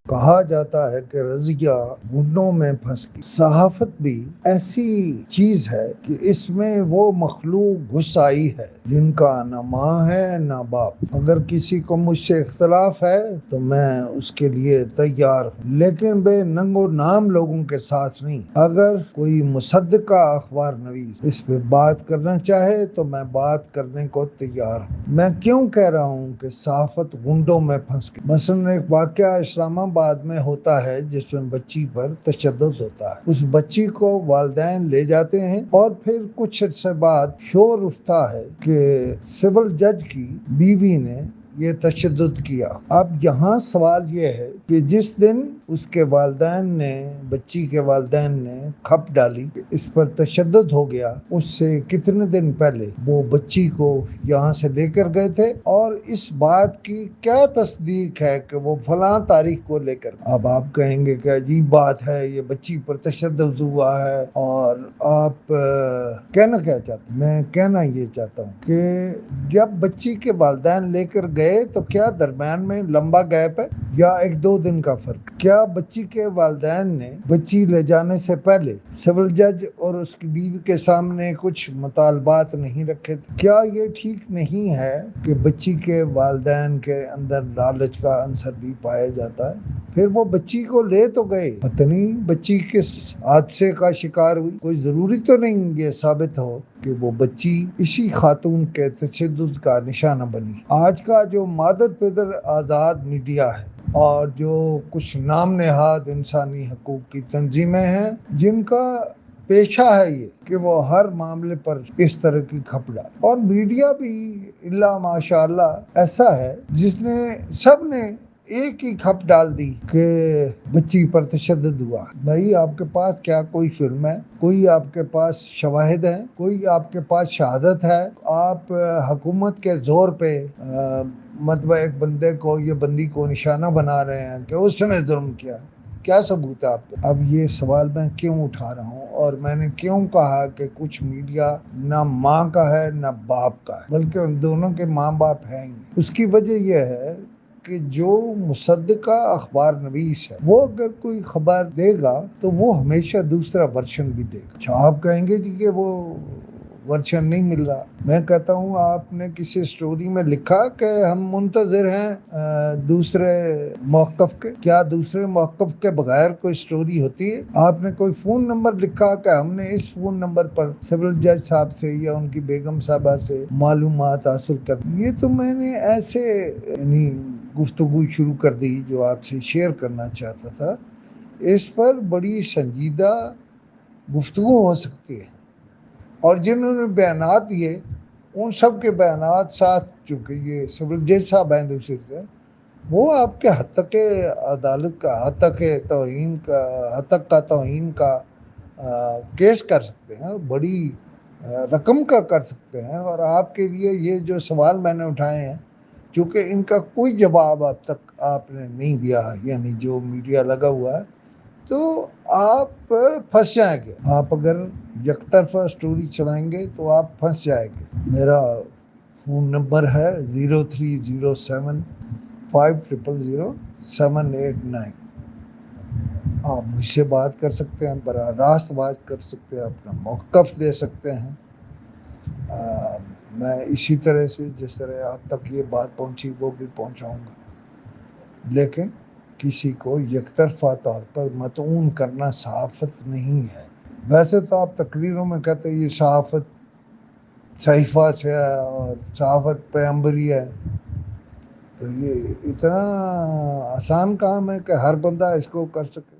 کہا جاتا ہے کہ رضیہ گھٹنوں میں پھنس گئی۔ صحافت بھی ایسی چیز ہے کہ اس میں وہ مخلوق گھس آئی ہے جن کا نہ ماں ہے نہ باپ۔ اگر کسی کو مجھ سے اختلاف ہے تو میں اس کے لیے تیار ہوں، لیکن بے ننگ و نام لوگوں کے ساتھ نہیں۔ اگر کوئی مصدقہ اخبار نویس اس پہ بات کرنا چاہے تو میں بات کرنے کو تیار ہوں۔ میں کیوں کہہ رہا ہوں کہ صحافت گھٹنوں میں پھنس گئی؟ مثلاً ایک واقعہ اسلام آباد میں ہوتا ہے جس میں بچی پر تشدد ہوتا ہے۔ اس بچی کو والدین لے جاتے ہیں اور پھر کچھ عرصے بعد شور اٹھتا ہے کہ سول جج کی بیوی نے یہ تشدد کیا۔ اب یہاں سوال یہ ہے کہ جس دن اس کے والدین نے بچی کے والدین نے کھپ ڈالی کہ اس پر تشدد ہو گیا، اس سے کتنے دن پہلے وہ بچی کو یہاں سے لے کر گئے تھے اور اس بات کی کیا تصدیق ہے کہ وہ فلاں تاریخ کو لے کر۔ اب آپ کہیں گے کہ عجیب بات ہے، یہ بچی پر تشدد ہوا ہے اور آپ کہنا کیا چاہتے ہیں؟ میں کہنا یہ چاہتا ہوں کہ جب بچی کے والدین لے کر گئے تو کیا درمیان میں لمبا گیپ ہے یا ایک دو دن کا فرق؟ کیا بچی کے والدین نے بچی لے جانے سے پہلے سول جج اور اس کی بیوی کے سامنے کچھ مطالبات نہیں رکھے تھے؟ کیا یہ ٹھیک نہیں ہے کہ بچی کے والدین کے اندر لالچ کا عنصر بھی پایا جاتا ہے؟ پھر وہ بچی کو لے تو گئے، پتہ نہیں بچی کس حادثے کا شکار ہوئی۔ کوئی ضروری تو نہیں یہ ثابت ہو کہ وہ بچی اسی خاتون کے تشدد کا نشانہ بنی۔ آج کا جو مادر پدر آزاد میڈیا ہے اور جو کچھ نام نہاد انسانی حقوق کی تنظیمیں ہیں جن کا پیشہ ہے یہ کہ وہ ہر معاملے پر اس طرح کی کھپ ڈال، اور میڈیا بھی اللہ ماشاء اللہ ایسا ہے جس نے سب نے ایک ہی کھپ ڈال دی کہ بچی پر تشدد ہوا۔ بھائی آپ کے پاس کیا کوئی فلم ہے؟ کوئی آپ کے پاس شواہد ہیں؟ کوئی آپ کے پاس شہادت ہے؟ آپ حکومت کے زور پہ مطلب ایک بندے کو یہ بندی کو نشانہ بنا رہے ہیں کہ اس نے ظلم کیا۔ کیا ثبوت ہے آپ کو؟ اب یہ سوال میں کیوں اٹھا رہا ہوں اور میں نے کیوں کہا کہ کچھ میڈیا نہ ماں کا ہے نہ باپ کا ہے بلکہ ان دونوں کے ماں باپ ہیں ہی۔ اس کی وجہ یہ ہے کہ جو مصدقہ اخبار نویس ہے وہ اگر کوئی خبر دے گا تو وہ ہمیشہ دوسرا ورشن بھی دے گا۔ اچھا آپ کہیں گے جی کہ وہ ورشن نہیں مل رہا۔ میں کہتا ہوں آپ نے کسی سٹوری میں لکھا کہ ہم منتظر ہیں دوسرے موقف کے؟ کیا دوسرے موقف کے بغیر کوئی سٹوری ہوتی ہے؟ آپ نے کوئی فون نمبر لکھا کہ ہم نے اس فون نمبر پر سول جج صاحب سے یا ان کی بیگم صاحبہ سے معلومات حاصل کر؟ یہ تو میں نے ایسے یعنی گفتگو شروع کر دی جو آپ سے شیئر کرنا چاہتا تھا۔ اس پر بڑی سنجیدہ گفتگو ہو سکتی ہے، اور جنہوں نے بیانات دیے ان سب کے بیانات ساتھ، چونکہ یہ سول جج صاحب ہیں دوسری طرف، وہ آپ کے حد تک عدالت کا حد تک کا توہین کا کیس کر سکتے ہیں، بڑی رقم کا کر سکتے ہیں۔ اور آپ کے لیے یہ جو سوال میں نے اٹھائے ہیں کیونکہ ان کا کوئی جواب اب تک آپ نے نہیں دیا، یعنی جو میڈیا لگا ہوا ہے، تو آپ پھنس جائیں گے۔ آپ اگر یک طرفہ سٹوری چلائیں گے تو آپ پھنس جائیں گے۔ میرا فون نمبر ہے 0307500789۔ آپ مجھ سے بات کر سکتے ہیں، براہ راست بات کر سکتے ہیں، اپنا موقف دے سکتے ہیں۔ میں اسی طرح سے جس طرح آپ تک یہ بات پہنچی وہ بھی پہنچاؤں گا، لیکن کسی کو یک طرفہ طور پر مطعون کرنا صحافت نہیں ہے۔ ویسے تو آپ تقریروں میں کہتے ہیں یہ صحافت صحیفہ سے ہے اور صحافت پیغمبری ہے، تو یہ اتنا آسان کام ہے کہ ہر بندہ اس کو کر سکے؟